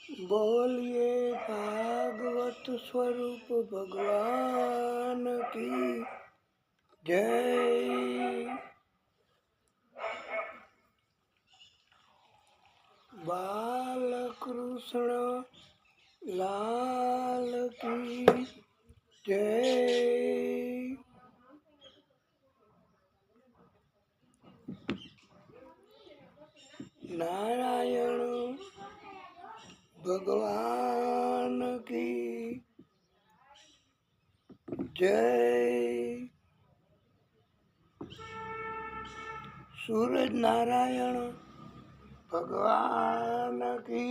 बोलिए भागवत स्वरूप भगवान की जय। बाल कृष्ण लाल की जय। नारायण भगवान की जय। सूरज नारायण भगवान की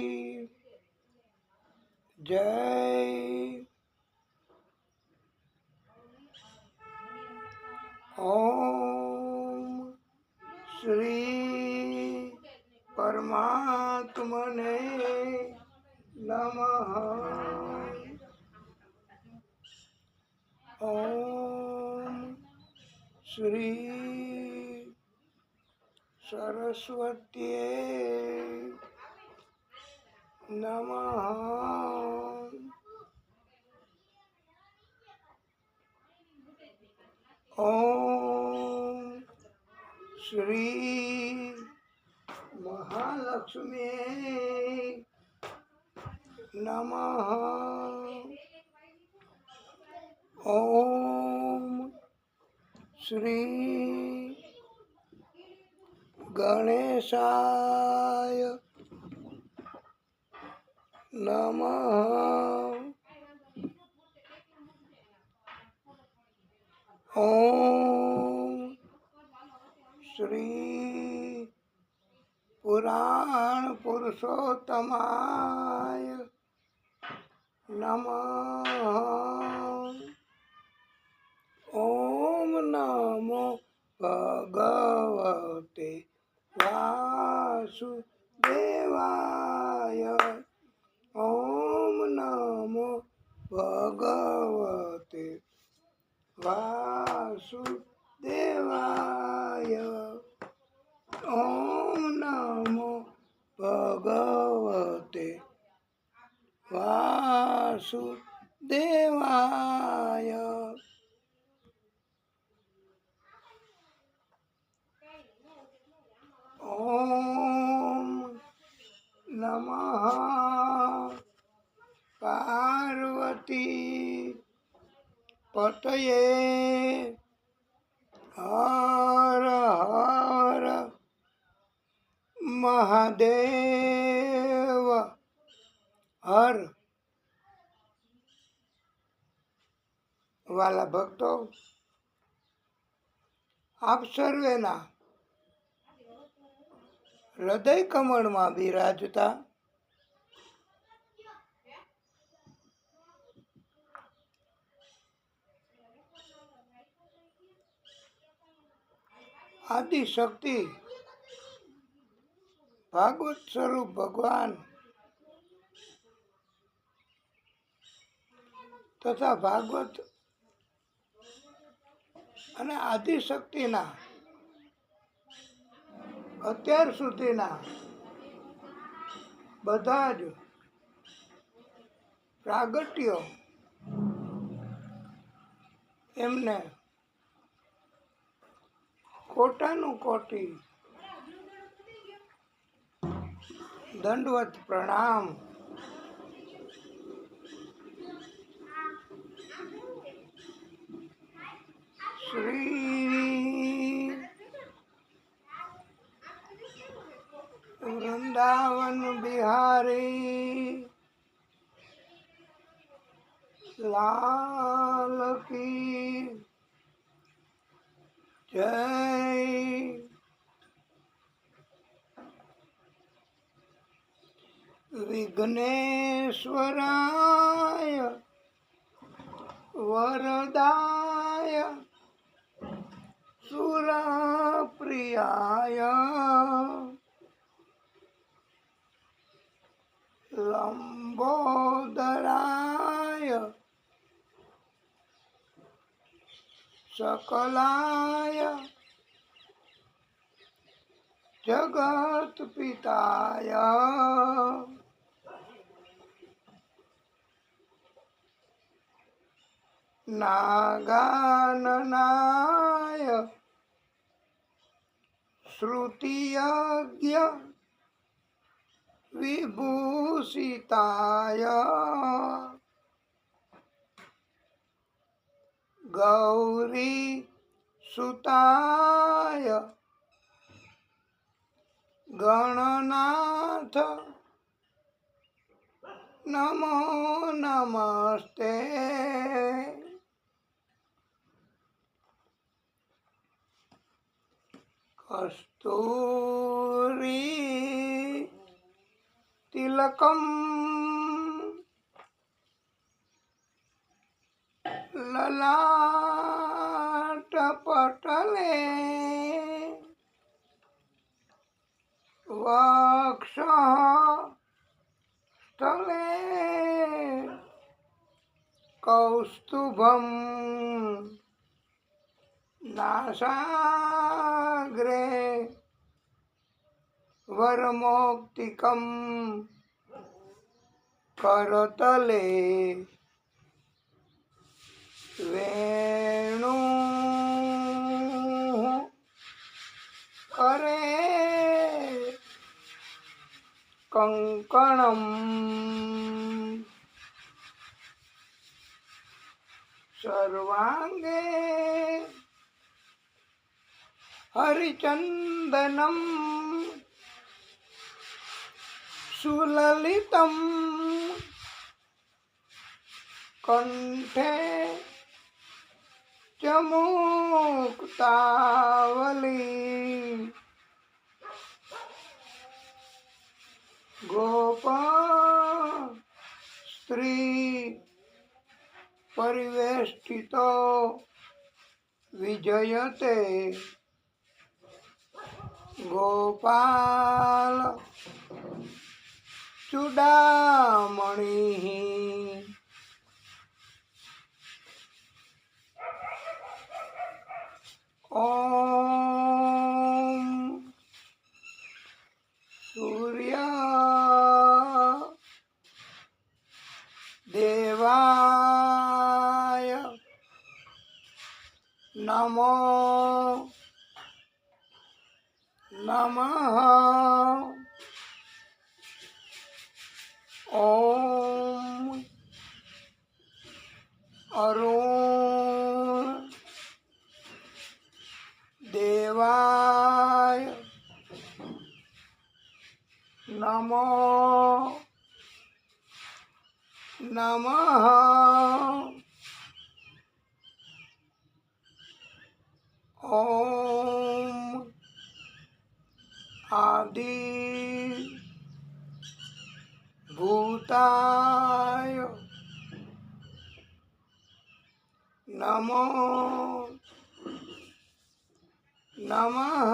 जय। ओम श्री परमात्मने नमः। ओम श्री सरस्वत्यै नमः। ओम श्री महालक्ष्मी नमः। ओम श्री गणेशाय नमः। ओम श्री पुराण पुरुषोत्तमाय नमः। ओम नमो भगवते वासुदेवाय। ओम नमो भगवते वासुदेवाय। ओम नमो भगवते वासुदेवाय। ओम नमः पार्वती पतये। हर हर महादेव हर। वाला भक्तो, आप सर्वेना हृदय कमळમાં બિરાજતા આદિ શક્તિ ભાગવત સ્વરૂપ ભગવાન તથા ભાગવત અને આદિ શક્તિના અત્યાર સુધીના બધા જ પ્રાગટ્યો એમને કોટાનું કોટી દંડવત પ્રણામ। શ્રી વૃંદાવન બિહારી લાલ કી જય। વિઘ્નેશ્વરાય વરદાય સુરપ્રિયાય લંબોદરાય सकलाय जगत पिताय નાગાનનાય શ્રુતિયજ્ઞ વિભૂષિતાય ગૌરી સુતાય ગણનાથ નમો નમસ્તે. કસ્તુરી તિલકમ લલાટ પટલે વક્ષ સ્થલે કૌસ્તુભમ નાસાગ્રે વરમૌક્તિકમ કરતલે વેણુ કરે કંકણમ સર્વાંગે હરિચંદનમ સુલલિતમ કંઠે ચ મુક્તાવલી ગોપ સ્ત્રી પરિવેષ્ટિતો વિજયતે ગોપાલ ચૂડામણિ. ઓમ સૂર્ય દેવાય નમો નમઃ. ઓમ અરુણ દેવાય નમો નમઃ. ઓમ આદિ ભૂતાય નમો નમઃ.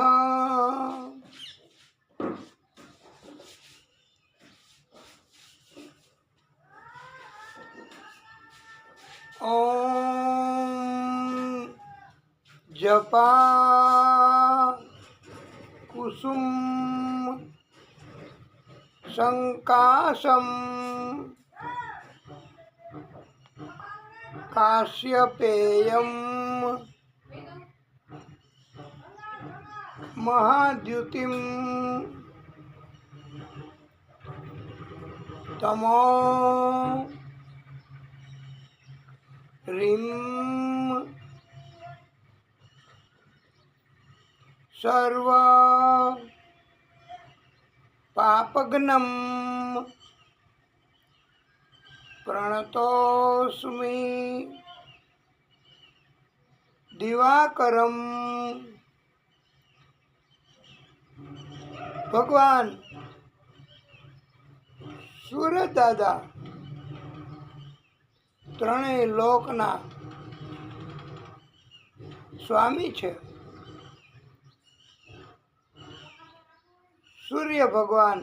ઓમ જપા કુસુમ સંકાશમ કાશ્યપેયમ મહાદ્યુતિમ તમો રીમ સર્વ પાપગ્નમ પ્રણતોસ્મિ દિવાકરમ. ભગવાન સૂર્ય દાદા ત્રણેય લોકના સ્વામી છે. સૂર્ય ભગવાન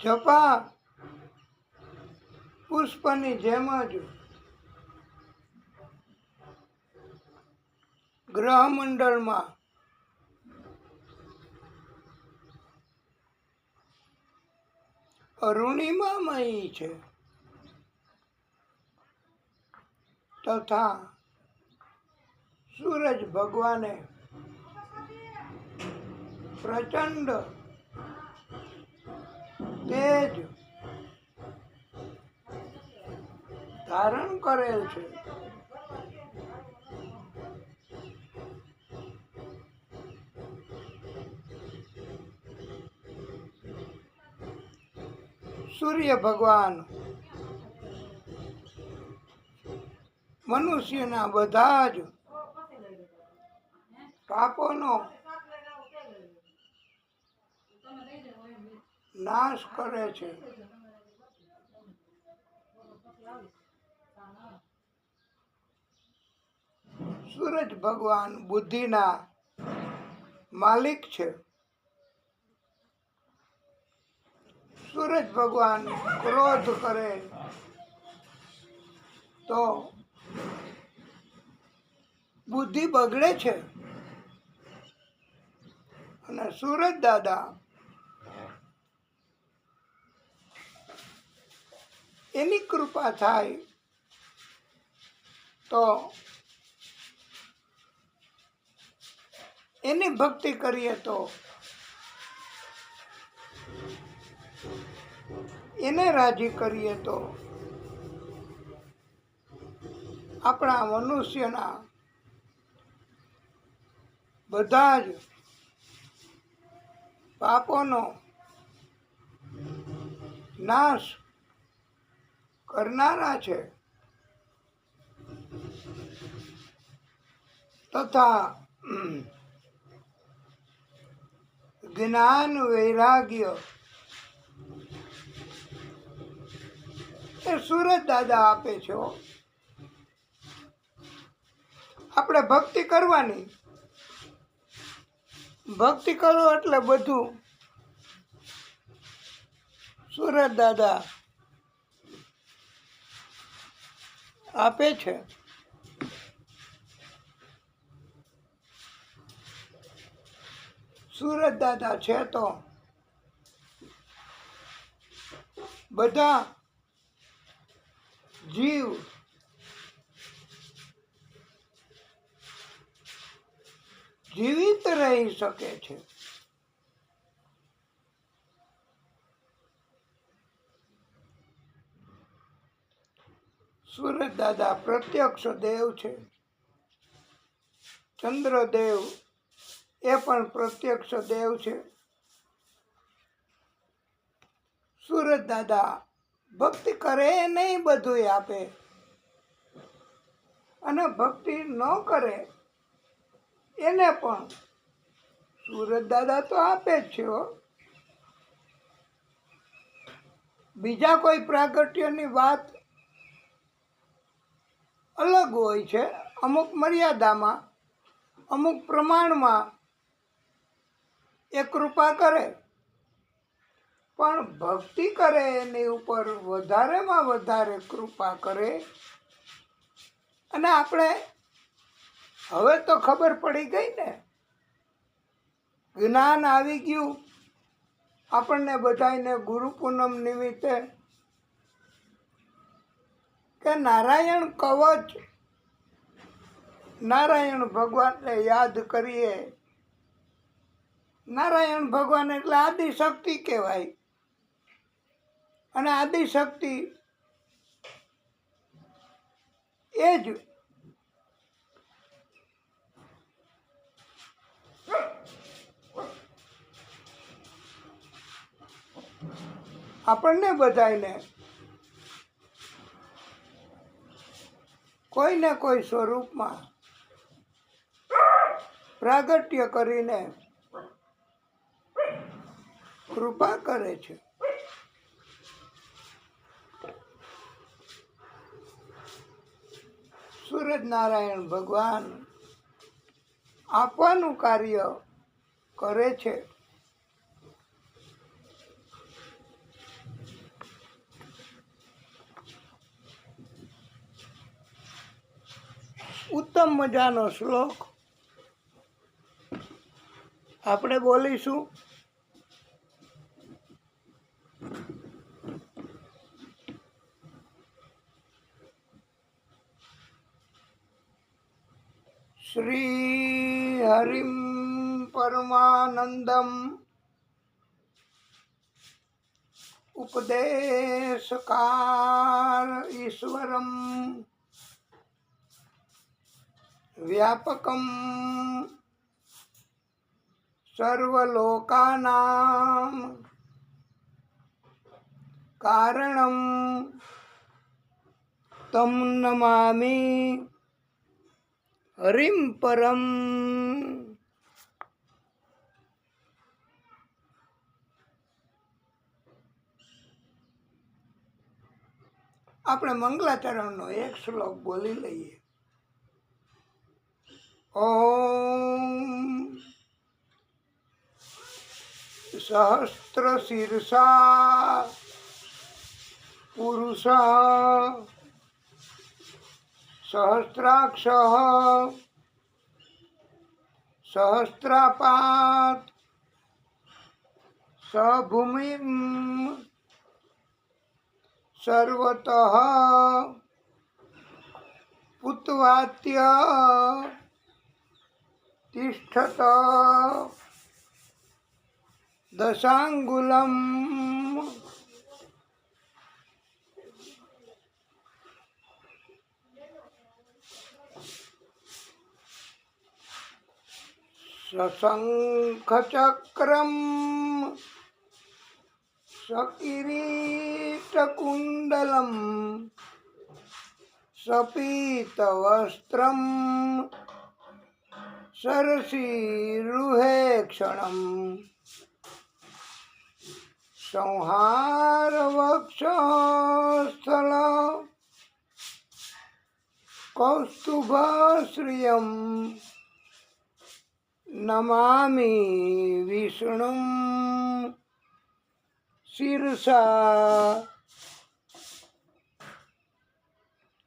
જપા પુષ્પની જેમ જ ગ્રહમંડળમાં અરુણિમામય છે. તથા સૂરજ ભગવાને પ્રચંડ તેજ ધારણ કરેલ છે. સૂર્ય ભગવાન મનુષ્યના બધા જ પાપોનો નાશ કરે છે. સૂરજ ભગવાન બુદ્ધિના માલિક છે. સૂરજ ભગવાન ક્રોધ કરે તો બુદ્ધિ બગડે છે અને સૂરજ દાદા એની કૃપા થાય તો એની ભક્તિ કરીએ તો એને રાજી કરીએ તો આપણા મનુષ્યના બધા જ પાપોનો નાશ કરનારા છે. તથા જ્ઞાન વૈરાગ્ય એ સૂરજ દાદા આપે છે. આપણે ભક્તિ કરવાની. ભક્તિ કરો એટલે બધું સૂરજ દાદા આપે છે. સૂરજ દાદા છે તો બધા જીવ જીવિત રહી શકે છે. સૂરજ દાદા પ્રત્યક્ષ દેવ છે. ચંદ્રદેવ એ પણ પ્રત્યક્ષ દેવ છે. સૂરજ દાદા ભક્તિ કરે નહીં બધું આપે, અને ભક્તિ ન કરે એને પણ સૂરજ દાદા તો આપે જ છે. બીજા કોઈ પ્રાગટ્યની વાત અલગ હોય છે. અમુક મર્યાદામાં, અમુક પ્રમાણમાં એ કૃપા કરે, પણ ભક્તિ કરે એની ઉપર વધારેમાં વધારે કૃપા કરે. અને આપણે હવે તો ખબર પડી ગઈ ને, જ્ઞાન આવી ગયું આપણને બધાને ગુરુ પૂનમ નિમિત્તે, કે નારાયણ કવચ, નારાયણ ભગવાનને યાદ કરીએ. નારાયણ ભગવાન એટલે આદિશક્તિ કહેવાય. અને આદિશક્તિ એ જ આપણને બધાને કોઈ ને કોઈ સ્વરૂપમાં પ્રાગટ્ય કરીને કૃપા કરે છે. સૂરજ નારાયણ ભગવાન આપવાનું કાર્ય કરે છે. ઉત્તમ મજાનો શ્લોક આપણે બોલીશું. શ્રી હરિમ પરમાનંદમ ઉપદેશકાર ઈશ્વરમ વ્યાપકમ સર્વલોકાનાં કારણમ તમ નમામિ હરિમ પરમ. આપણે મંગલાચરણનો એક શ્લોક બોલી લઈએ. ઓમ સહસ્ત્ર શીર્ષા પુરુષ સહસ્રાક્ષ સહસ્રાપાત સભૂમિમ સર્વતઃ પુત્વાત્ય તિષ્ઠત દશાંગુલમ. સશંખચક્રમ સકિરીટકુંડલમ સપીતવસ્ત્રમ સરસીરુહેક્ષણમ સંહારવક્ષસ્થળ કૌસ્તુભશ્રિયમ નમામિ વિષ્ણું શીર્ષા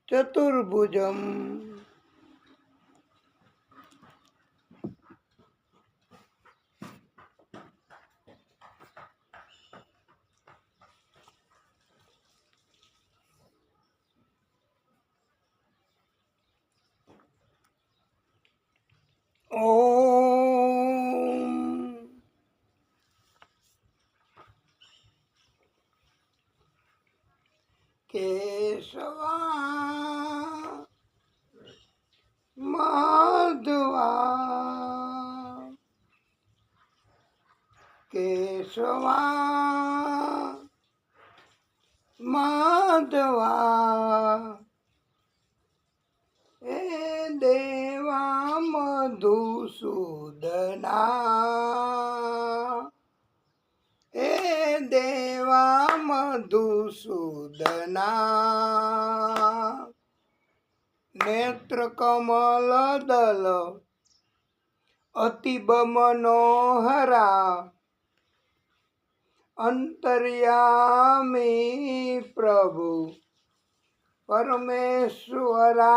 ચતુર્ભુજમ. ઓમ કેશવા માધવા કેશવા માધવા હે દેવા મધુસૂદના હે દેવા મધુસૂદના નેત્ર કમલ દલ અતિબ મનોહરા અંતર્યામી પ્રભુ પરમેશ્વરા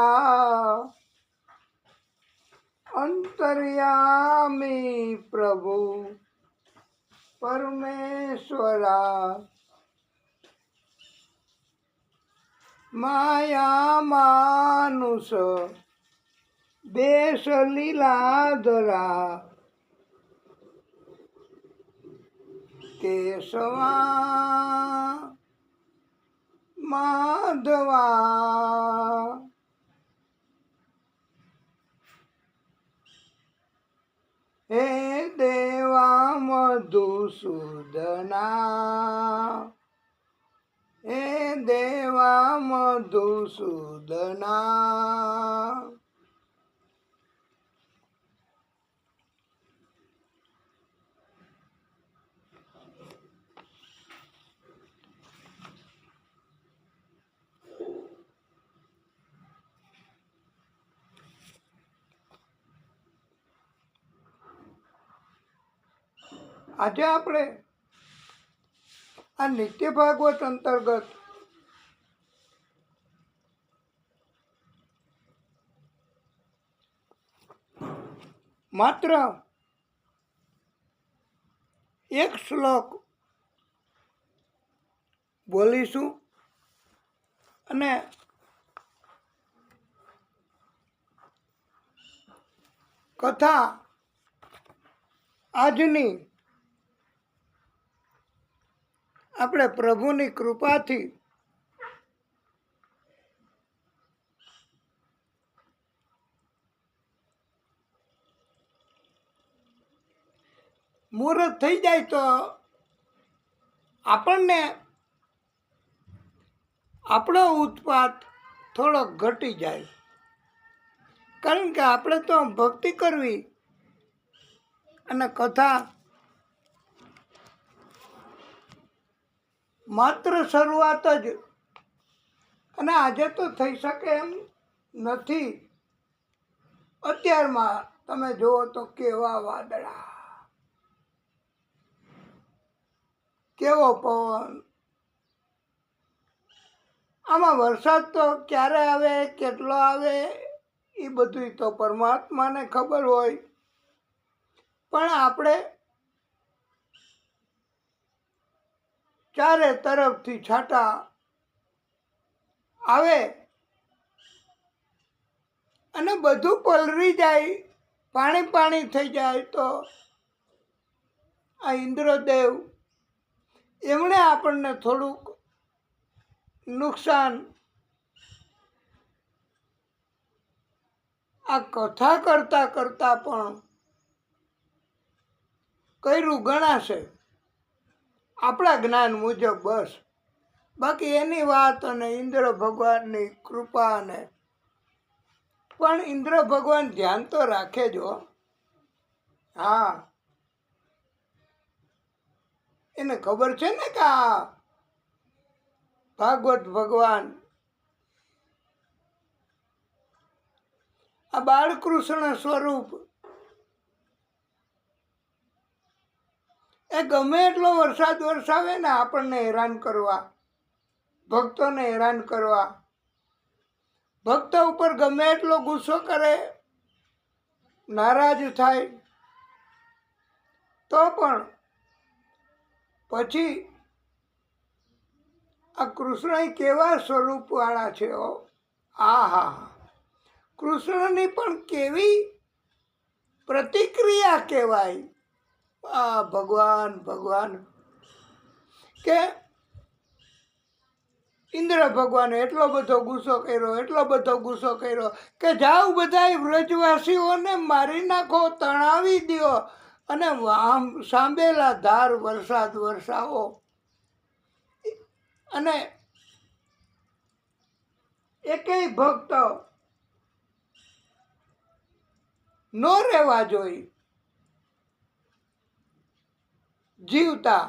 અંતર્યામી પ્રભુ પરમેશ્વરા માયા માનુષ દેશ લીલાધરા કેશવા માધવા હે દેવા મધુસૂદના હે દેવા મધુસૂદના. આજે આપણે આ નિત્ય ભાગવત અંતર્ગત માત્ર એક શ્લોક બોલીશું અને કથા આજની આપણે પ્રભુની કૃપાથી મુહૂર્ત થઈ જાય તો આપણને આપણો ઉત્પાત થોડો ઘટી જાય, કારણ કે આપણે તો ભક્તિ કરવી અને કથા માત્ર શરૂઆત જ, અને આજે તો થઈ શકે એમ નથી. અત્યારમાં તમે જુઓ તો કેવા વાદળા, કેવો પવન, આમાં વરસાદ તો ક્યારે આવે, કેટલો આવે એ બધું તો પરમાત્માને ખબર હોય, પણ આપણે ચારે તરફથી છાંટા આવે અને બધું પલળી જાય, પાણી પાણી થઈ જાય તો આ ઇન્દ્રદેવ એમણે આપણને થોડુંક નુકસાન આ કથા કરતા કરતા પણ કર્યું ગણાશે આપણા જ્ઞાન મુજબ. બસ બાકી એની વાત અને ઇન્દ્ર ભગવાનની કૃપા અને પણ ઇન્દ્ર ભગવાન ધ્યાન તો રાખે જ હો. હા, એને ખબર છે ને કે આ ભાગવત ભગવાન આ બાળકૃષ્ણ સ્વરૂપ એ ગમે એટલો વરસાદ વરસાવે ને આપણને હેરાન કરવા, ભક્તોને હેરાન કરવા, ભક્તો ઉપર ગમે એટલો ગુસ્સો કરે, નારાજ થાય, તો પણ પછી આ કૃષ્ણ કેવા સ્વરૂપ વાળા છે. હા, કૃષ્ણની પણ કેવી પ્રતિક્રિયા કહેવાય. આ ભગવાન કે ઇન્દ્ર ભગવાને એટલો બધો ગુસ્સો કર્યો કે જાઓ બધાય વ્રજવાસીઓને મારી નાખો, તણાવી દો અને સાંભેલા ધાર વરસાદ વરસાવો. અને એકેય ભક્ત નો રહેવા જોઈએ જીવતા,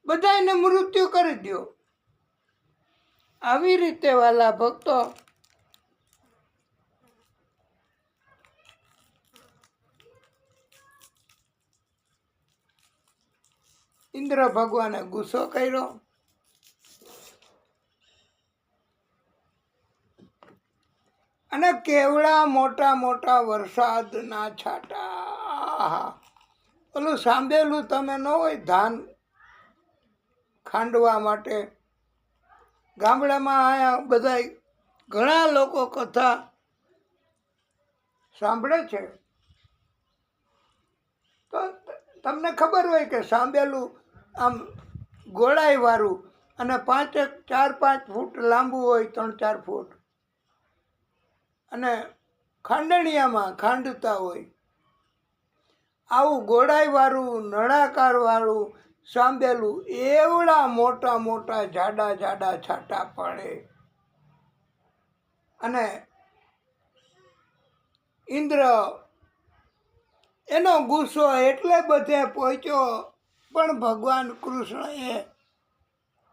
બધાને મૃત્યુ કરી દો. આવી રીતે વાલા ભક્તો ઇન્દ્ર ભગવાને ગુસ્સો કર્યો અને કેવડા મોટા મોટા વરસાદના છાંટા. ઓલું સાંભળેલું તમે ન હોય, ધાન ખાંડવા માટે ગામડામાં આયા બધા ઘણા લોકો કથા સાંભળે છે, તો તમને ખબર હોય કે સાંભળેલું આમ ગોળાઈ વાળું અને 4-5 ફૂટ લાંબુ હોય, 3-4 ફૂટ, અને ખાંડણિયામાં ખાંડતા હોય. આવું ગોળાઈ વાળું નળાકાર વાળું સાંભળેલું એવડા મોટા મોટા જાડા છાંટા પડે અને ઇન્દ્ર એનો ગુસ્સો એટલે બધે પહોંચ્યો, પણ ભગવાન કૃષ્ણએ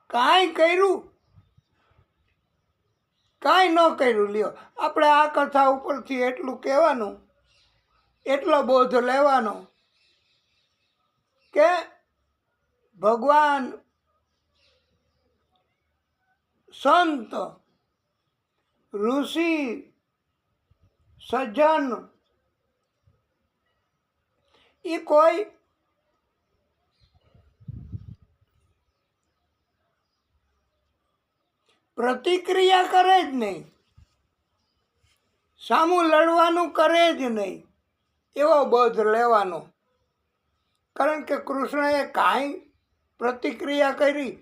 કાંઈ કર્યું? કાંઈ ન કર્યું. લ્યો, આપણે આ કથા ઉપરથી એટલું કહેવાનું, એટલો બોધ લેવાનો કે ભગવાન સંત ઋષિ સજ્જન એ કોઈ પ્રતિક્રિયા કરે જ નહીં, સામું લડવાનું કરે જ નહીં. એવો બોધ લેવાનો. કારણ કે કૃષ્ણએ કાંઈ પ્રતિક્રિયા કરી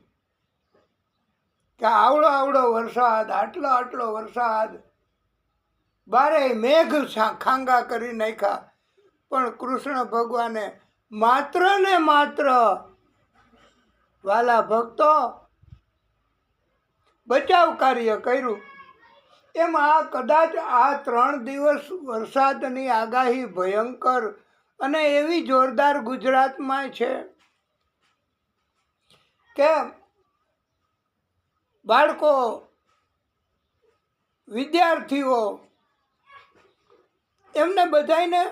કે આવડો વરસાદ, આટલો વરસાદ, બારે મેઘ ખાંગા કરી નાખ્યા, પણ કૃષ્ણ ભગવાને માત્ર ને માત્ર વાલા ભક્તો બચાવ કાર્ય કર્યું. એમાં કદાચ આ 3 દિવસ વરસાદની આગાહી ભયંકર અને એવી જોરદાર ગુજરાતમાં છે કે બાળકો, વિદ્યાર્થીઓ, એમને બધાને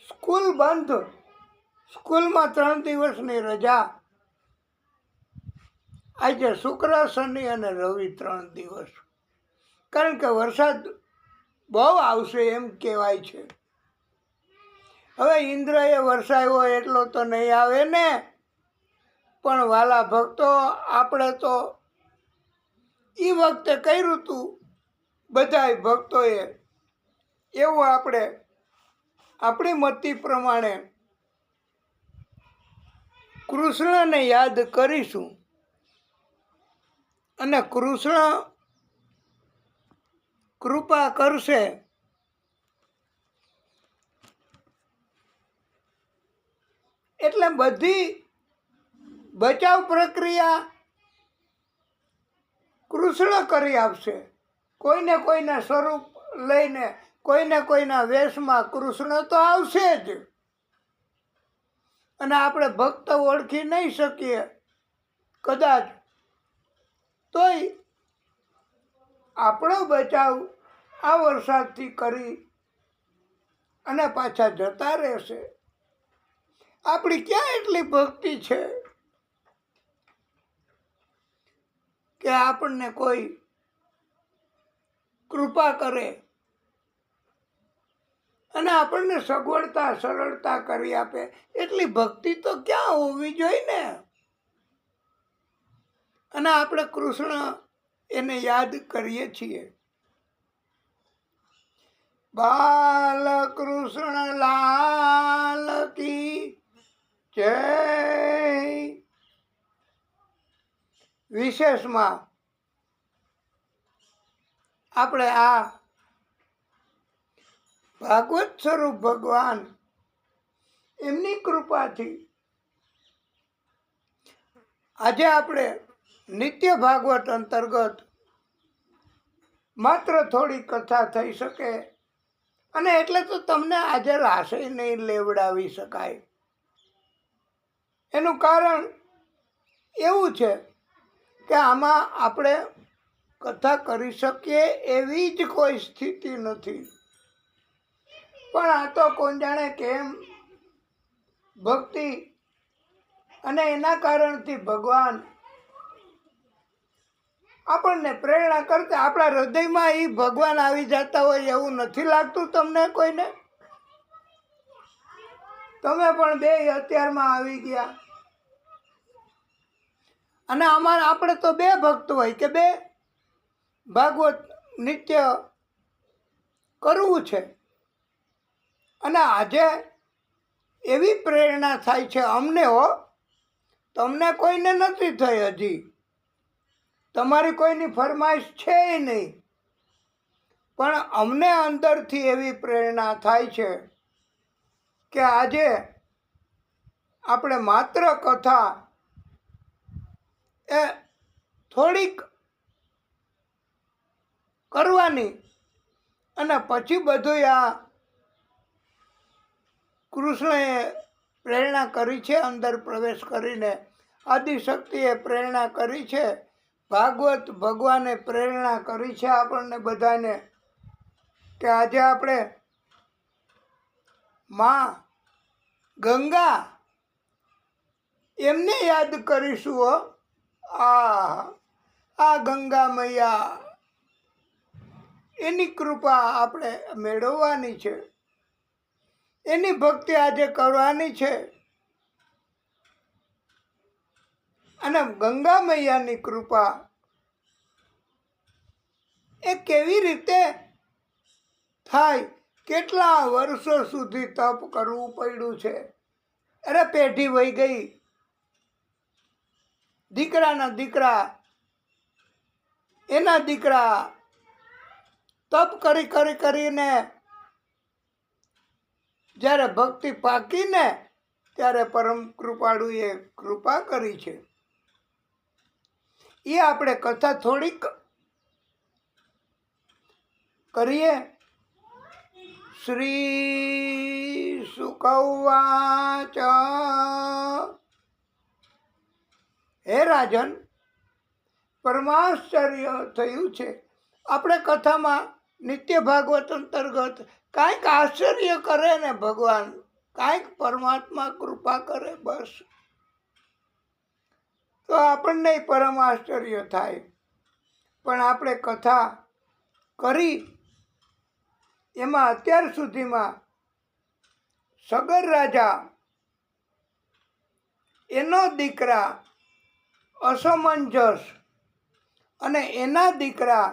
સ્કૂલ બંધ, સ્કૂલમાં 3 દિવસની રજા. આજે શુક્ર, શનિ અને રવિ 3 દિવસ. કારણ કે વરસાદ બહુ આવશે એમ કહેવાય છે. હવે ઇન્દ્રએ વરસાવ્યો એટલો તો નહીં આવે ને, પણ વાલા ભક્તો, આપણે તો એ વખતે કર્યું હતું બધાય ભક્તોએ, એવું આપણે આપણી મતિ પ્રમાણે કૃષ્ણને યાદ કરીશું. અને કૃષ્ણ કૃપા કરશે. એટલે બધી બચાવ પ્રક્રિયા કૃષ્ણ કરી આપશે. કોઈને કોઈના સ્વરૂપ લઈને, કોઈને કોઈના વેશમાં કૃષ્ણ તો આવશે જ. અને આપણે ભક્ત ઓળખી નહીં શકીએ કદાચ, તોય આપણો બચાવ આ વરસાદથી કરી અને પાછા જતા રહેશે. આપણી ક્યાં એટલી ભક્તિ છે કે આપણને કોઈ કૃપા કરે અને આપણને સગવડતા, સરળતા કરી આપે. એટલી ભક્તિ તો ક્યાં હોવી જોઈએ ને. અને આપણે કૃષ્ણ એને યાદ કરીએ છીએ. બાલકૃષ્ણ લાલ કી જય. વિશેષમાં આપણે આ ભાગવત સ્વરૂપ ભગવાન, એમની કૃપાથી આજે આપણે નિત્ય ભાગવત અંતર્ગત માત્ર થોડી કથા થઈ શકે. અને એટલે તો તમને આજે રાસે નહીં લેવડાવી શકાય. એનું કારણ એવું છે કે આમાં આપણે કથા કરી શકીએ એવી જ કોઈ સ્થિતિ નથી. પણ આ તો કોણ જાણે કેમ ભક્તિ અને એના કારણથી ભગવાન આપણને પ્રેરણા કરતા, આપણા હૃદયમાં એ ભગવાન આવી જતા હોય એવું નથી લાગતું તમને કોઈને? તમે પણ બે અત્યારમાં આવી ગયા. અને આપણે તો બે ભક્ત હોય કે બે ભાગવત નિત્ય કરવું છે. અને આજે એવી પ્રેરણા થાય છે અમને, હો, તમને કોઈને નથી થઈ હજી. તમારી કોઈની ફરમાઈશ છે નહીં, પણ અમને અંદરથી એવી પ્રેરણા થાય છે કે આજે આપણે માત્ર કથા એ થોડીક કરવાની અને પછી બધું આ કૃષ્ણએ પ્રેરણા કરી છે. અંદર પ્રવેશ કરીને આદિશક્તિએ પ્રેરણા કરી છે. ભાગવત ભગવાને પ્રેરણા કરી છે આપણને બધાને કે આજે આપણે માં ગંગા એમને યાદ કરીશું. હો, આ ગંગા મૈયા, એની કૃપા આપણે મેળવવાની છે. એની ભક્તિ આજે કરવાની છે. અને ગંગા મૈયાની કૃપા એ કેવી રીતે થાય કેટલા વર્ષો સુધી તપ કરવું પડ્યું છે. અરે પેઢી વહી ગઈ, દીકરાના દીકરા, એના દીકરા તપ કરી કરી કરીને જ્યારે ભક્તિ પાકીને ત્યારે પરમ કૃપાળુએ કૃપા કરી છે. એ આપણે કથા થોડીક કરીએ. શ્રી શુક ઉવાચ, હે રાજન, પરમાશ્ચર્ય થયું છે. આપણે કથામાં નિત્ય ભાગવત અંતર્ગત કાંઈક આશ્ચર્ય કરે ને ભગવાન, કાંઈક પરમાત્મા કૃપા કરે, બસ તો આપણને પરમ આશ્ચર્ય થાય. પણ આપણે કથા કરી એમાં અત્યાર સુધીમાં સગર રાજા, એનો દીકરા અસમંજસ અને એના દીકરા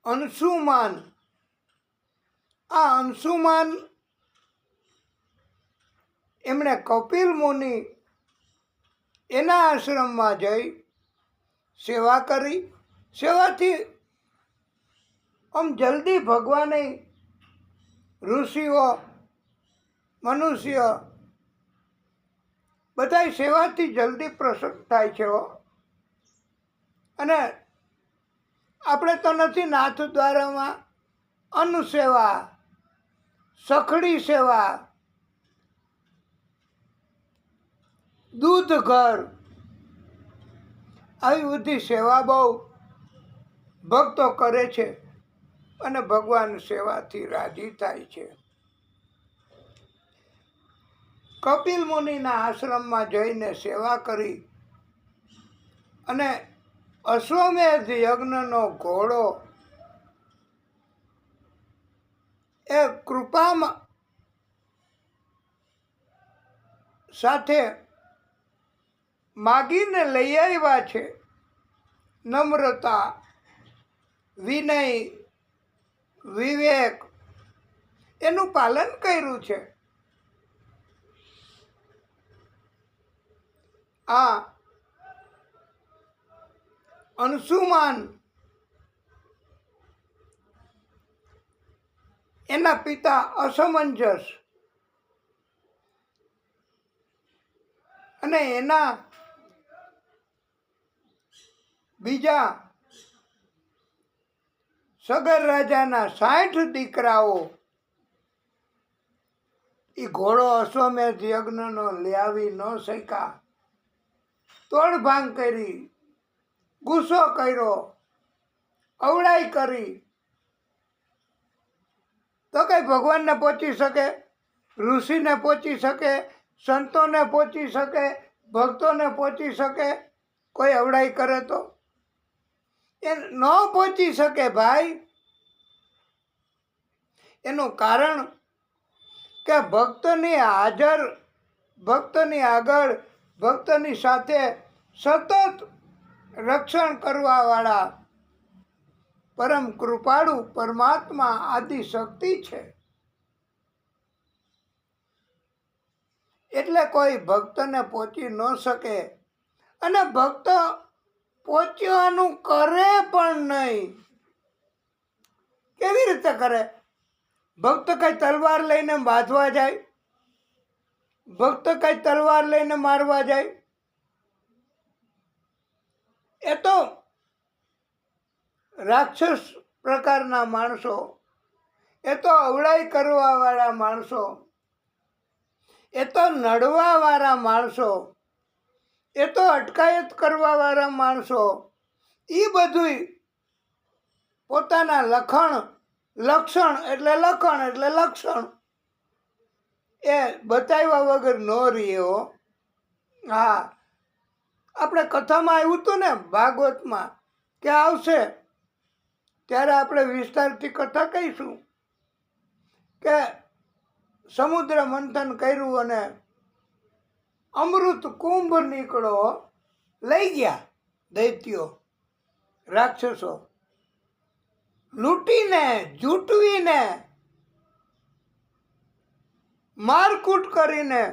અંશુમાન, આ અંશુમાન એમણે કપિલ મુનિ એના આશ્રમમાં જઈ સેવા કરી. સેવાથી આમ જલ્દી ભગવાને, ઋષિઓ, મનુષ્ય બધા સેવાથી જલ્દી પ્રસન્ન થાય છે. અને આપણે તો નથી નાથ દ્વારામાં અન્ન સેવા, સખડી સેવા, દૂધ ઘર, આવી બધી સેવા બહુ ભક્તો કરે છે અને ભગવાન સેવાથી રાજી થાય છે. કપિલ મુનિના આશ્રમમાં જઈને સેવા કરી અને અશ્વમેધ યજ્ઞનો ઘોડો એ કૃપામાં સાથે માગીને લઈ આવ્યા છે. નમ્રતા, વિનય, વિવેક એનું પાલન કર્યું છે. આ અંશુમાન એના પિતા અસમંજસ અને એના બીજા સગર રાજાના 60 દીકરાઓ એ ઘોડો અશ્વમેધ યજ્ઞનો લાવી ન શક્યા. તોડભાંગ કરી, ગુસ્સો કર્યો, અવળાઈ કરી તો કઈ ભગવાનને પહોંચી શકે, ઋષિને પહોંચી શકે, સંતોને પહોંચી શકે, ભક્તોને પહોંચી શકે? કોઈ અવળાઈ કરે તો એ ન પહોંચી શકે ભાઈ. એનું કારણ કે ભક્તની હાજર, ભક્તની આગળ, ભક્તની સાથે સતત રક્ષણ કરવાવાળા પરમ કૃપાળુ પરમાત્મા આદિશક્તિ છે. એટલે કોઈ ભક્તને પહોંચી ન શકે અને ભક્ત પહોંચવાનું કરે પણ નહીં. કેવી રીતે કરે? ભક્ત કઈ તલવાર લઈને બાંધવા જાય? ભક્ત કઈ તલવાર લઈને મારવા જાય? એ તો રાક્ષસ પ્રકારના માણસો, એ તો અવળાઈ કરવા વાળા માણસો, એ તો નડવા વાળા માણસો, એ તો અટકાયત કરવા વાળા માણસો, એ બધું પોતાના લક્ષણ એટલે લક્ષણ એ બતાવ્યા વગર ન રહ્યો. હા, આપણે કથામાં આવ્યું હતું ને, ભાગવતમાં કે આવશે ત્યારે આપણે વિસ્તારથી કથા કહીશું કે સમુદ્ર મંથન કર્યું અને અમૃત કુંભ નીકળો, લઈ ગયા દૈત્યો, રાક્ષસો, લૂંટીને જૂટવીને મારકૂટ કરીને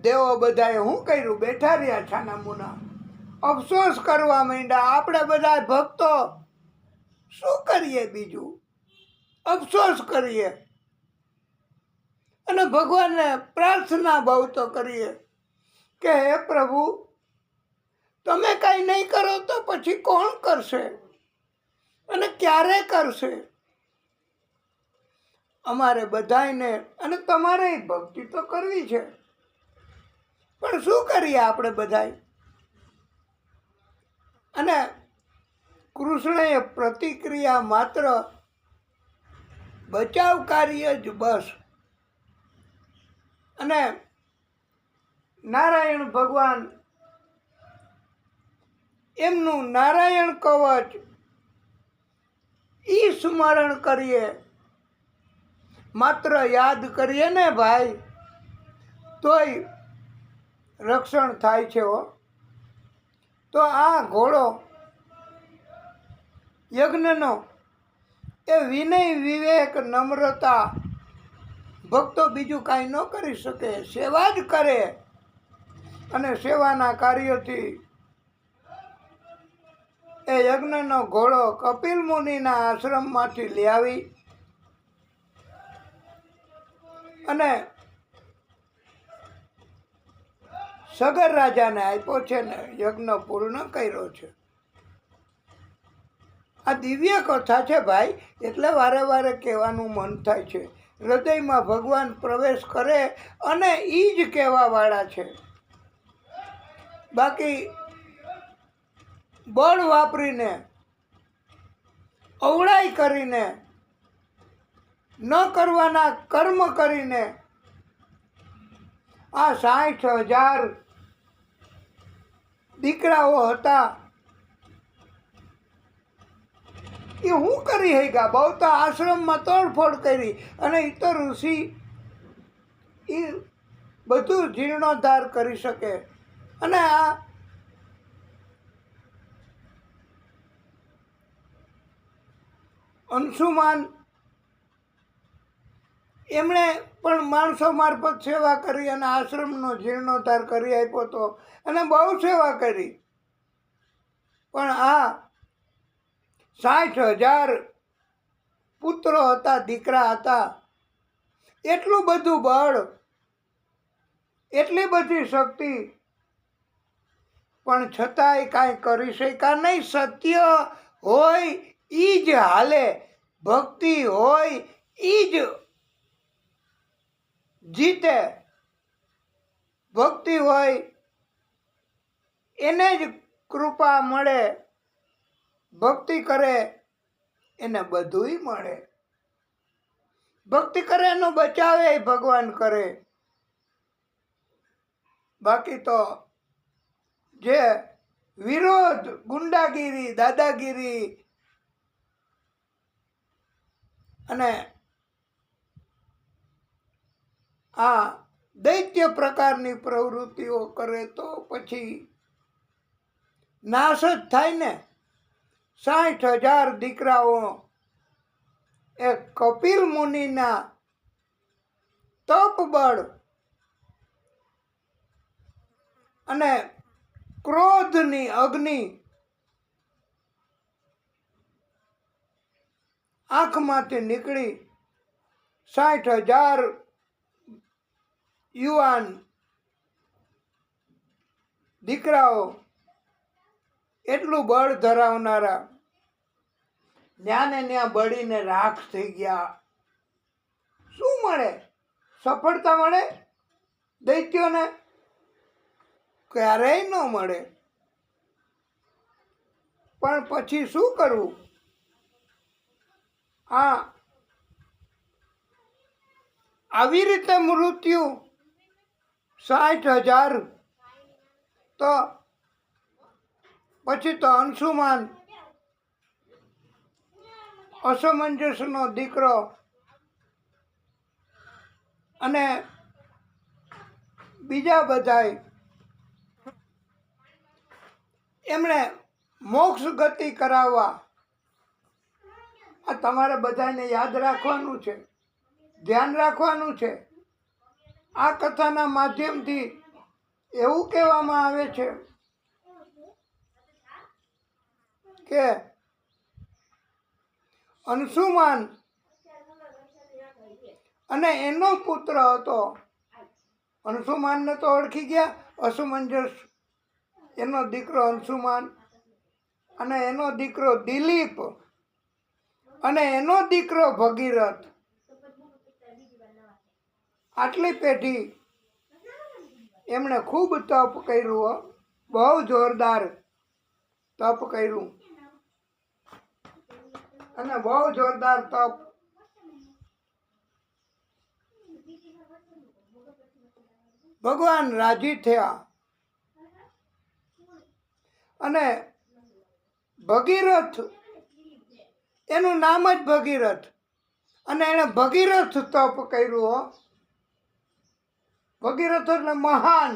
દેવો બધાએ શું કર્યું? બેઠા રહ્યા છાના મુના, અફસોસ કરવા માંડ્યા. આપણે બધા ભક્તો શું કરીએ? બીજું અફસોસ કરીએ અને ભગવાનને પ્રાર્થના બહુ તો કરીએ કે હે પ્રભુ, તમે કાંઈ નહીં કરો તો પછી કોણ કરશે અને ક્યારે કરશે? અમારે બધાને અને તમારે ભક્તિ તો કરવી છે, પણ શું કરીએ આપણે બધાય? અને કૃષ્ણએ પ્રતિક્રિયા માત્ર બચાવ કાર્ય જ બસ. અને નારાયણ ભગવાન એમનું નારાયણ કવચ ઈ સ્મરણ કરીએ, માત્ર યાદ કરીએ ને ભાઈ, તોય રક્ષણ થાય છે હો. તો આ ઘોડો યજ્ઞનો એ વિનય, વિવેક, નમ્રતા, ભક્તો બીજું કાંઈ ન કરી શકે, સેવા જ કરે. અને સેવાના કાર્યથી એ યજ્ઞનો ઘોડો કપિલ મુનિના આશ્રમમાંથી લઈ આવી અને સગર રાજાને આપ્યો છે ને યજ્ઞ પૂર્ણ કર્યો છે. આ દિવ્ય કથા છે ભાઈ, એટલે વારે વારે કહેવાનું મન થાય છે. હૃદયમાં ભગવાન પ્રવેશ કરે અને એ જ કહેવાવાળા છે. બાકી બળ વાપરીને, અવળાઈ કરીને, ન કરવાના કર્મ કરીને આ 60,000 દીકરાઓ હતા એ શું કરી શક્યા? બહુ તો આશ્રમમાં તોડફોડ કરી અને એ તો ઋષિ એ બધું જીર્ણોદ્ધાર કરી શકે. અને આ અંશુમાન એમણે પણ માણસો મારફત સેવા કરી અને આશ્રમનો જીર્ણોદ્ધાર કરી આપ્યો હતો અને બહુ સેવા કરી. પણ આ 60,000 પુત્રો હતા, દીકરા હતા, એટલું બધું બળ, એટલી બધી શક્તિ, પણ છતાંય કાંઈ કરી શક્યા નહીં. સત્ય હોય ઈ જ હાલે, ભક્તિ હોય ઈ જ જીતે, ભક્તિ હોય એને જ કૃપા મળે, ભક્તિ કરે એને બધુંય મળે. ભક્તિ કરે એનો બચાવે ભગવાન કરે. બાકી તો જે વિરોધ, ગુંડાગીરી, દાદાગીરી અને આ દૈત્ય પ્રકારની પ્રવૃત્તિઓ કરે તો પછી નાશ જ થાય ને. 60,000 દીકરાઓ એ કપિલ મુનિના તપ બળ અને ક્રોધની અગ્નિ આંખમાંથી નીકળી 60,000 યુવાન દીકરાઓ એટલું બળ ધરાવનારા ન્યાને ન્યા બળીને રાખ થઈ ગયા. શું મળે? સફળતા મળે દૈત્યોને? ક્યારેય ન મળે. પણ પછી શું કરવું? આવી રીતે મૃત્યુ 60,000. તો પછી તો અંશુમાન અસમંજસનો દીકરો અને બીજા બધાય એમણે મોક્ષ ગતિ કરાવવા. આ તમારે બધાને યાદ રાખવાનું છે. ધ્યાન રાખવાનું છે. આ કથાના માધ્યમથી એવું કહેવામાં આવે છે કે અંશુમાન અને એનો પુત્ર હતો. અંશુમાનને તો ઓળખી ગયા, અસુમંજસ, એનો દીકરો અંશુમાન અને એનો દીકરો દિલીપ અને એનો દીકરો ભગીરથ. આટલી પેઢી એમણે ખૂબ તપ કર્યું, બહુ જોરદાર તપ કર્યું અને બહુ જોરદાર તપ. ભગવાન રાજી થયા અને ભગીરથ, એનું નામ જ ભગીરથ, અને એણે ભગીરથ તપ કર્યું. ભગીરથ એટલે મહાન.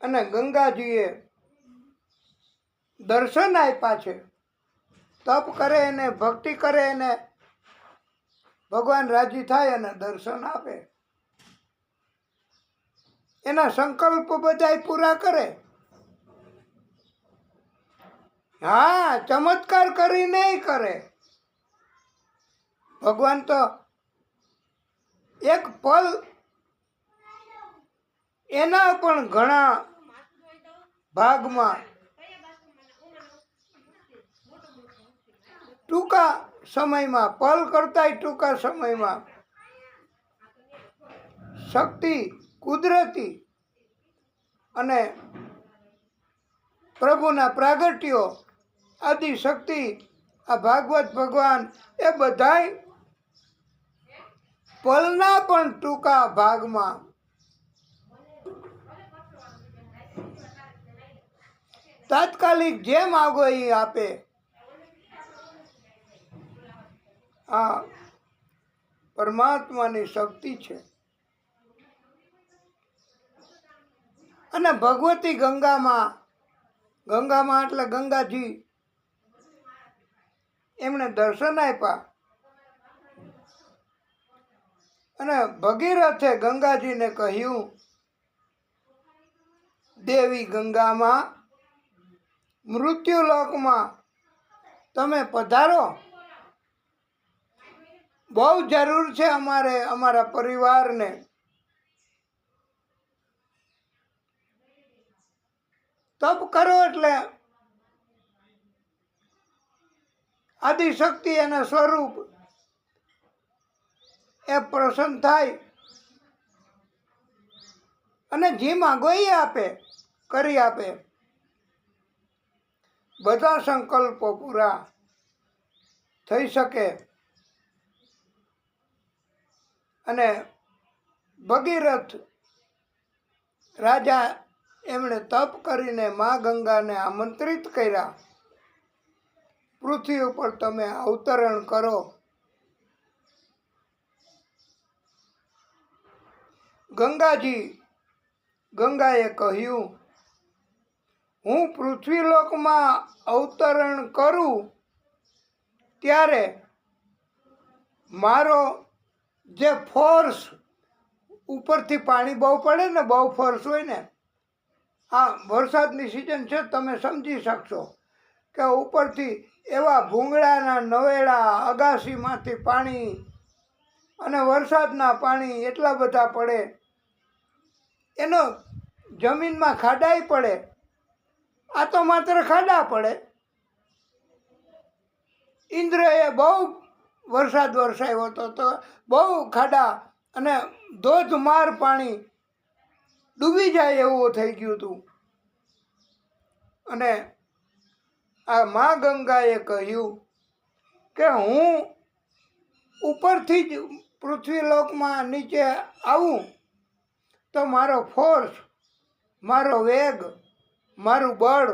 અને ગંગાજીએ દર્શન આપ્યા છે. તપ કરે અને ભક્તિ કરે અને ભગવાન રાજી થાય અને દર્શન આપે. એના સંકલ્પ બધા પૂરા કરે. હા, ચમત્કાર કરી નહીં કરે. ભગવાન તો એક પલ એના પણ ઘણા ભાગમાં ટૂંકા સમયમાં, પલ કરતાંય ટૂંકા સમયમાં શક્તિ, કુદરતી અને પ્રભુના પ્રાગટ્યો આદિ શક્તિ, આ ભાગવત ભગવાન એ બધાય પલના પણ ટૂંકા ભાગમાં તાત્કાલિક જે માગો એ આપે. આ પરમાત્માની શક્તિ છે. અને ભગવતી ગંગામાં, ગંગામાં એટલે ગંગાજી, એમણે દર્શન આપ્યા. અને ભગીરથે ગંગાજીને કહ્યું, દેવી ગંગામાં, મૃત્યુલોકમાં તમે પધારો. બહુ જરૂર છે અમારે, અમારા પરિવારને. તપ કરો એટલે આદિશક્તિ એના સ્વરૂપ એ પ્રસન્ન થાય અને જે માગો એ આપે, કરી આપે. બધા સંકલ્પો પૂરા થઈ શકે. અને ભગીરથ રાજા એમણે તપ કરીને મા ગંગાને આમંત્રિત કર્યા, પૃથ્વી ઉપર તમે અવતરણ કરો. ગંગાએ કહ્યું, હું પૃથ્વીલોકમાં અવતરણ કરું ત્યારે મારો જે ફોર્સ, ઉપરથી પાણી બહુ પડે ને, બહુ ફોર્સ હોય ને, આ વરસાદની સિઝન છે, તમે સમજી શકશો કે ઉપરથી એવા ભૂંગળાના નવેડા, અગાસીમાંથી પાણી અને વરસાદના પાણી એટલા બધા પડે, એનો જમીનમાં ખાડાઈ પડે. આ તો માત્ર ખાડા પડે. ઇન્દ્રએ બહુ વરસાદ વરસાવ્યો હતો, તો બહુ ખાડા અને ધોધમાર પાણી ડૂબી જાય એવું થઈ ગયું હતું. અને આ મા ગંગાએ કહ્યું કે હું ઉપરથી જ પૃથ્વીલોકમાં નીચે આવું તો મારો ફોર્સ, મારો વેગ, મારું બળ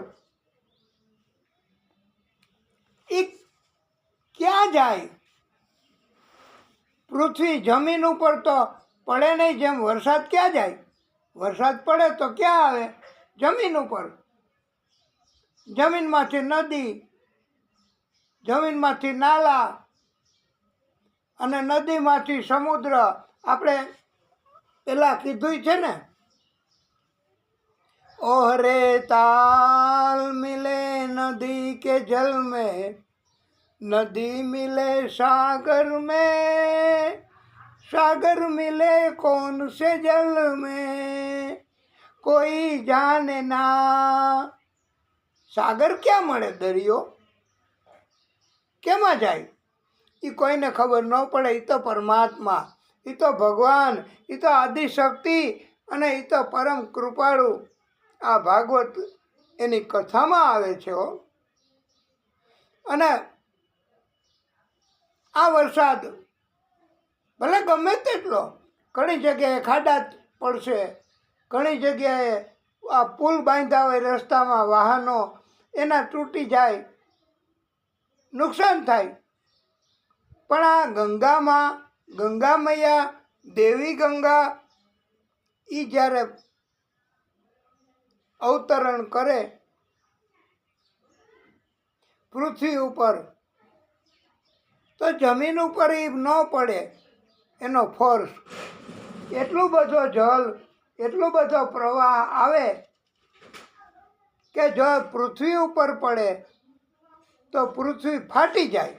એ ક્યાં જાય? પૃથ્વી જમીન ઉપર તો પડે નહીં. જેમ વરસાદ ક્યાં જાય? વરસાદ પડે તો ક્યાં આવે? જમીન ઉપર. જમીનમાંથી નદી, જમીનમાંથી નાલા અને નદીમાંથી સમુદ્ર. આપણે પેલા કીધું છે ને, ઓહરે તાલ મિલે નદી કે જલ में, नदी मिले सागर में, सागर मिले कौन से जल में, कोई जाने ना. સાગર ક્યાં મળે? દરિયો કેમાં જાય એ કોઈને ખબર ન પડે. એ તો પરમાત્મા, એ તો ભગવાન, એ તો આદિશક્તિ અને એ તો પરમ કૃપાળુ. આ ભાગવત એની કથામાં આવે છે. અને આ વરસાદ ભલે ગમે તેટલો, ઘણી જગ્યાએ ખાડા પડશે, ઘણી જગ્યાએ આ પુલ બાંધ્યા હોય રસ્તામાં, વાહનો એના તૂટી જાય, નુકસાન થાય. પણ આ ગંગામાં, ગંગા મૈયા, દેવી ગંગા, એ જ્યારે અવતરણ કરે પૃથ્વી ઉપર, તો જમીન ઉપર એ ન પડે એનો ફોર્સ. એટલું બધો જલ, એટલો બધો પ્રવાહ આવે કે જો પૃથ્વી ઉપર પડે તો પૃથ્વી ફાટી જાય.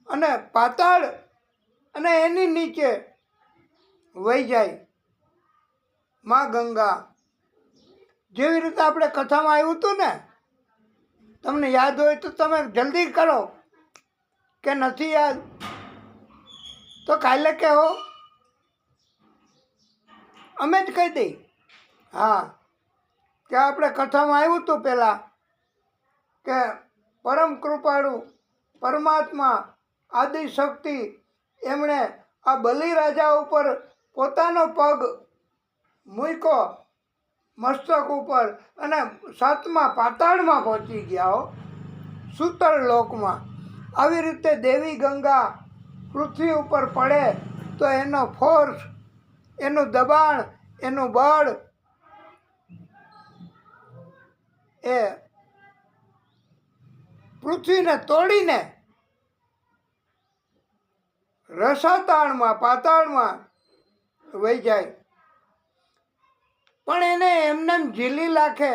અને પાતાળ અને એની નીચે વહી જાય માં ગંગા. જેવી રીતે આપણે કથામાં આવ્યું હતું ને, તમને યાદ હોય તો તમે જલ્દી કરો, કે નથી યાદ તો કાલે કહો, અમે જ કહી દઈ. હા, કે આપણે કથામાં આવ્યું હતું પહેલાં કે પરમ કૃપાળુ પરમાત્મા આદિશક્તિ એમણે આ બલિરાજા ઉપર પોતાનો પગ મૂક્યો મસ્તક ઉપર, અને 7મા પાતાળમાં પહોંચી ગયા હો, સૂતળ લોકમાં. આવી રીતે દેવી ગંગા પૃથ્વી ઉપર પડે તો એનો ફોર્સ, એનું દબાણ, એનું બળ એ પૃથ્વીને તોડીને રસાતાળમાં, પાતાળમાં વહી જાય. પણ એને એમને ઝીલી નાખે,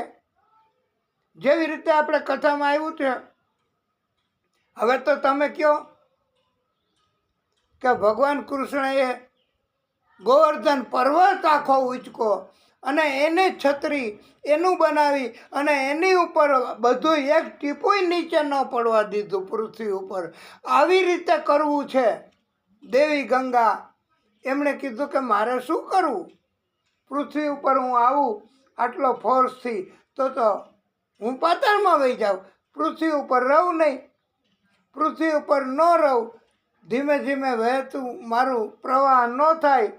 જેવી રીતે આપણે કથામાં આવ્યું છે. હવે તો તમે કહો કે ભગવાન કૃષ્ણએ ગોવર્ધન પર્વત આખો ઉંચકો અને એને છત્રી એનું બનાવી અને એની ઉપર બધું એક ટીપુય નીચે ન પડવા દીધું પૃથ્વી ઉપર. આવી રીતે કરવું છે. દેવી ગંગા એમણે કીધું કે મારે શું કરવું? પૃથ્વી ઉપર હું આવું આટલો ફોર્સથી તો હું પાતાળમાં વહી જાઉં, પૃથ્વી ઉપર રહું નહીં. પૃથ્વી ઉપર ન રહું, ધીમે ધીમે વહેતું મારું પ્રવાહ ન થાય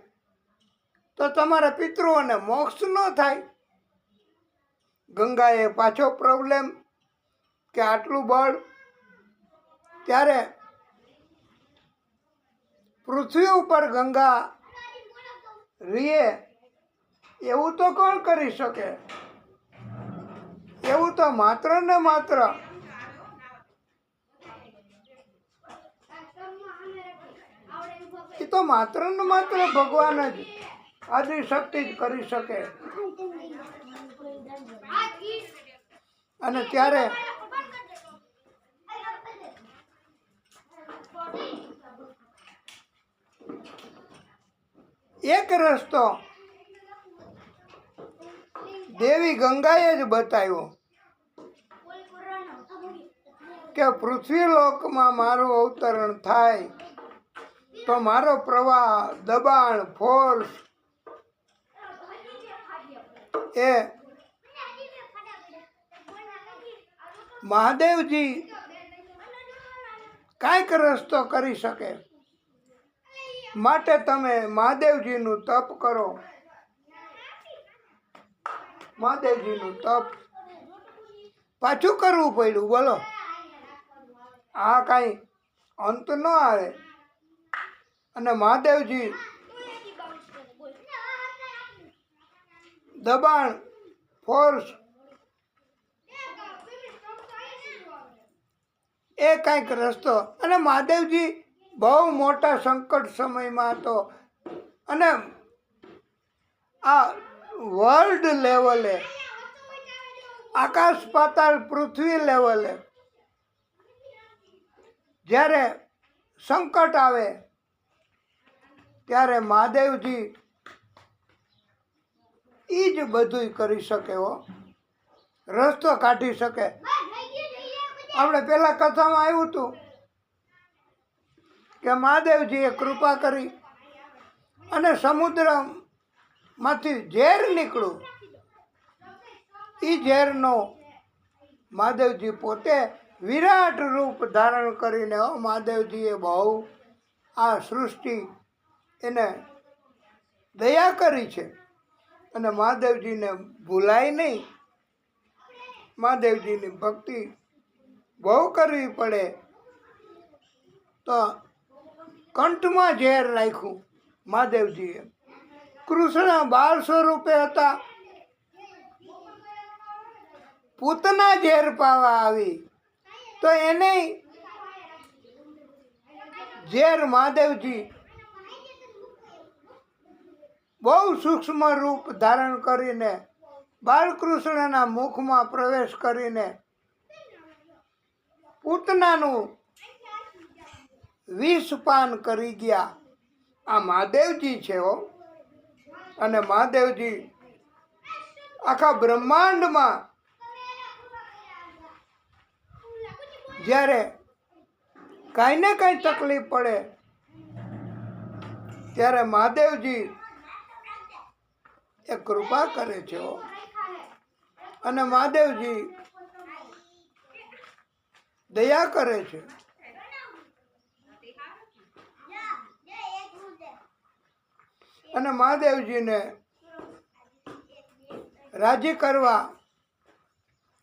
તો તમારા પિતૃઓને મોક્ષ ન થાય. ગંગાએ પાછો પ્રોબ્લેમ કે આટલું બળ. ત્યારે પૃથ્વી ઉપર ગંગા રીએ એવું તો કોણ કરી શકે? એવું તો માત્ર ને માત્ર એ તો માત્ર ને માત્ર ભગવાન જ, આદિશક્તિ જ કરી શકે. અને ત્યારે એક રસ્તો દેવી ગંગાએ જ બતાવ્યો કે પૃથ્વી લોકમાં મારું અવતરણ થાય તો મારો પ્રવાહ, દબાણ, ફોર્સ એ મહાદેવજી કાંઈક રસ્તો કરી શકે. માટે તમે મહાદેવજીનું તપ કરો. મહાદેવજીનું તપ પાછું કરવું પડ્યું. બોલો, આ કાંઈ અંત ન આવે. અને મહાદેવજી દબાણ, ફોર્સ એ કાંઈક રસ્તો. અને મહાદેવજી બહુ મોટા સંકટ સમયમાં તો, અને આ વર્લ્ડ લેવલે, આકાશ પાતાળ પૃથ્વી લેવલે જ્યારે સંકટ આવે ત્યારે મહાદેવજી એ જ બધું કરી શકે હો, રસ્તો કાઢી શકે. આપણે પેલા કથામાં આવ્યું હતું કે મહાદેવજીએ કૃપા કરી અને સમુદ્રમાંથી ઝેર નીકળ્યું. એ ઝેરનો મહાદેવજી પોતે વિરાટ રૂપ ધારણ કરીને, મહાદેવજીએ બહુ આ સૃષ્ટિ એને દયા કરી છે. અને મહાદેવજીને ભૂલાય નહીં. મહાદેવજીની ભક્તિ બહુ કરવી પડે. તો કંઠમાં ઝેર રાખ્યું મહાદેવજીએ. કૃષ્ણ બાળ સ્વરૂપે હતા. પૂતના ઝેર પાવા આવી તો એને ઝેર મહાદેવજી બહુ સૂક્ષ્મ રૂપ ધારણ કરીને બાળકૃષ્ણના મુખમાં પ્રવેશ કરીને પૂતનાનું વિષપાન કરી ગયા. આ મહાદેવજી છે હો. અને મહાદેવજી આખા બ્રહ્માંડમાં જ્યારે કાંઈ ને કાંઈ તકલીફ પડે ત્યારે મહાદેવજી એ કૃપા કરે છે. અને મહાદેવજી દયા કરે છે. અને મહાદેવજીને રાજી કરવા,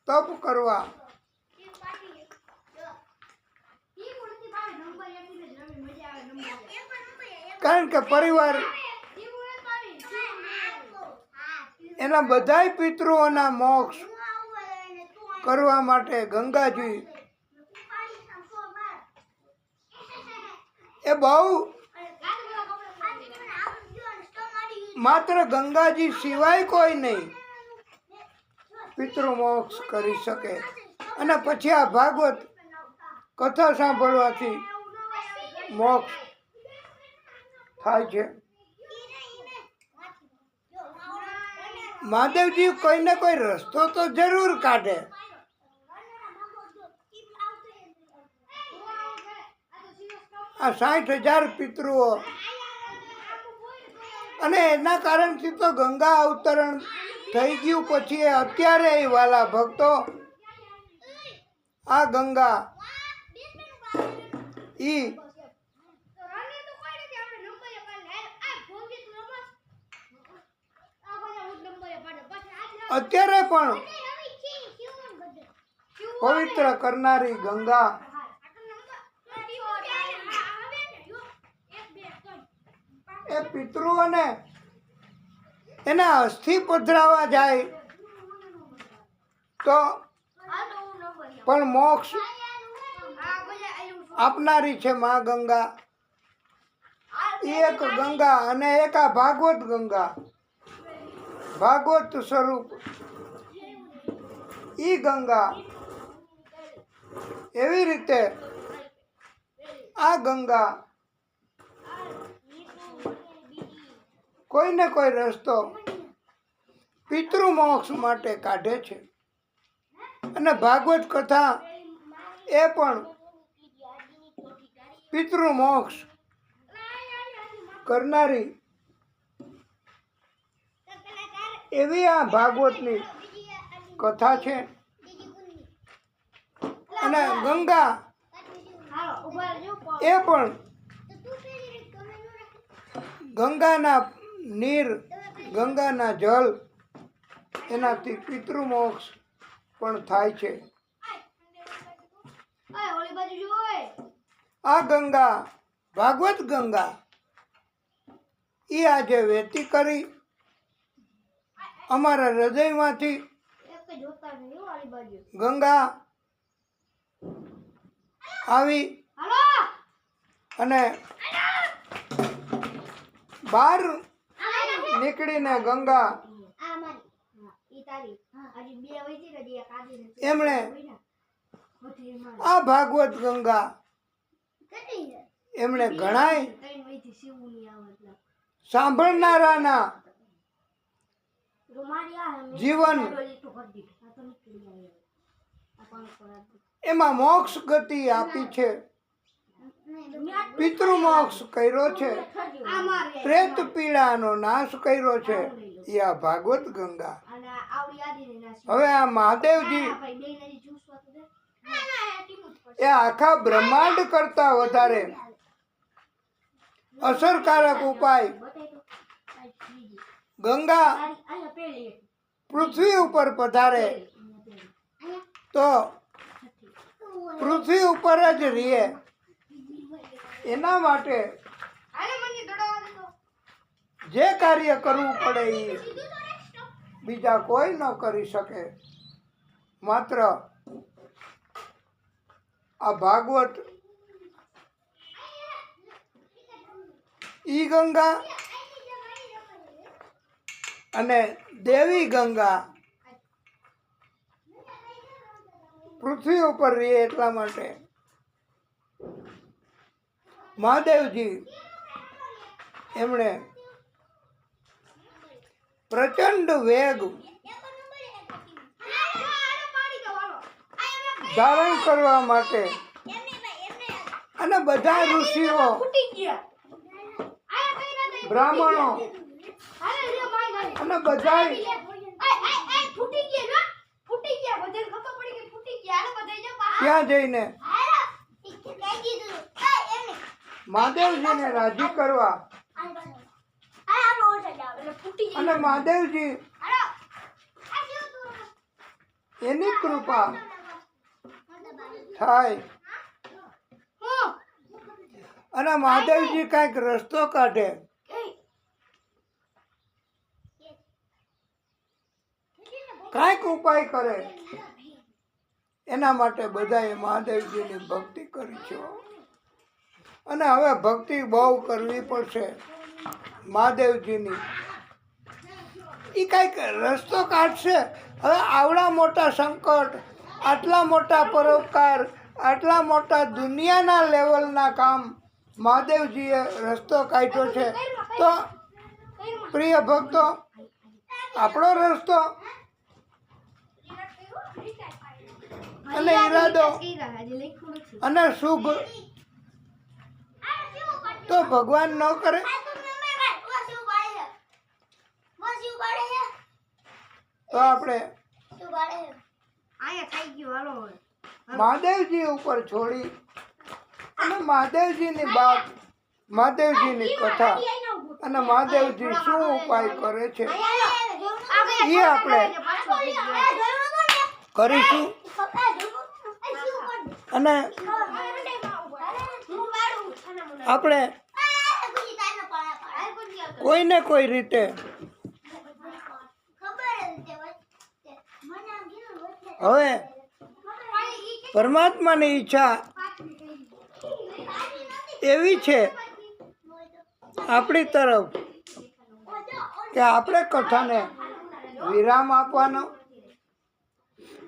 તપ કરવા, કારણ કે પરિવાર એના બધાય પિતૃઓના મોક્ષ કરવા માટે ગંગાજી એ બહુ, માત્ર ગંગાજી સિવાય કોઈ નહીં પિતૃ મોક્ષ કરી શકે. અને પછી આ ભાગવત કથા સાંભળવાથી મોક્ષ થાય છે. મહાદેવજી કોઈને કોઈ રસ્તો તો જરૂર કાઢે. આ 60,000 પિતૃઓ, અને એના કારણથી તો ગંગા અવતરણ થઈ ગયું. પછી અત્યારે વાલા ભક્તો આ ગંગા ઈ અત્યારે પણ પવિત્ર કરનારી ગંગા એ પિતૃઓને એના અસ્થિ પધરાવા જાય તો પણ મોક્ષ આપનારી છે મા ગંગા. એક ગંગા અને એક આ ભાગવત ગંગા, ભાગવત સ્વરૂપ ઈ ગંગા. એવી રીતે આ ગંગા કોઈને કોઈ રસ્તો પિતૃ મોક્ષ માટે કાઢે છે. અને ભાગવત કથા એ પણ પિતૃ મોક્ષ કરનારી એવી આ ભાગવતની કથા છે. અને ગંગા એ પણ ગંગાના નીર, ગંગાના જળ, એનાથી પિતૃ મોક્ષ પણ થાય છે. આ ગંગા, ભાગવત ગંગા, એ આજે વહેતી કરી અમારા હૃદયમાંથી. ગંગા આવી અને બહાર નીકળીને ગંગા એમણે આ ભાગવત ગંગા એમણે ઘણાય સાંભળનારાના જીવન એમાં મોક્ષ ગતિ આપી છે, પિતૃમોક્ષ કર્યો છે, પ્રેત પીડાનો નાશ કર્યો છે એ આ ભાગવત ગંગા. હવે આ મહાદેવજી એ આખા બ્રહ્માંડ કરતા વધારે અસરકારક ઉપાય ગંગા પૃથ્વી ઉપર પધારે તો પૃથ્વી ઉપર જ રહે. એના માટે જે કાર્ય કરવું પડે એ બીજા કોઈ ન કરી શકે. માત્ર આ ભાગવત ઈ ગંગા અને દેવી ગંગા પૃથ્વી ઉપર રહે એટલા માટે મહાદેવજી એમણે પ્રચંડ વેગ ધારણ કરવા માટે અને બધા ઋષિઓ બ્રાહ્મણો અને બધા ત્યાં જઈને મહાદેવજીને રાજી કરવા અને મહાદેવજી એની કૃપા થાય અને મહાદેવજી કઈક રસ્તો કાઢે. કાંઈક ઉપાય કરે એના માટે બધાએ મહાદેવજીની ભક્તિ કરી છે અને હવે ભક્તિ બહુ કરવી પડશે મહાદેવજીની. એ કાંઈક રસ્તો કાઢશે. હવે આવડા મોટા સંકટ, આટલા મોટા પરોપકાર, આટલા મોટા દુનિયાના લેવલના કામ મહાદેવજીએ રસ્તો કાઢ્યો છે. તો પ્રિય ભક્તો, આપણો રસ્તો અને ઈરાદો અને શુભ તો ભગવાન ન કરે. તો આપણે મહાદેવજી ઉપર છોડી અને મહાદેવજીની વાત, મહાદેવજીની કથા અને મહાદેવજી શું ઉપાય કરે છે એ આપણે કરીશું. અને આપણે કોઈને કોઈ રીતે હવે પરમાત્માની ઈચ્છા એવી છે આપણી તરફ કે આપણે કથાને વિરામ આપવાનો,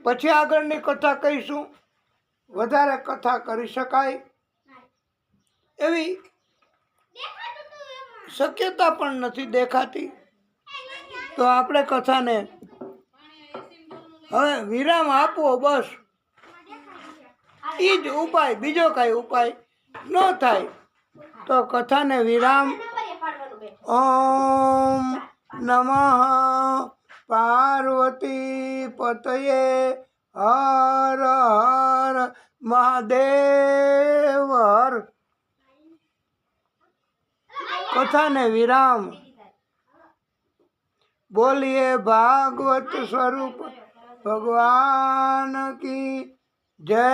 પછી આગળની કથા કહીશું. વધારે કથા કરી શકાય એવી શક્યતા પણ નથી દેખાતી. તો આપણે કથાને હવે વિરામ આપવો, બસ એ જ ઉપાય. બીજો કાંઈ ઉપાય ન થાય તો કથાને વિરામ. ઓમ નમઃ પાર્વતી પતયે હર હર મહાદેવ હર. કથાને વિરામ. બોલીએ ભાગવત સ્વરૂપ ભગવાન કી જય.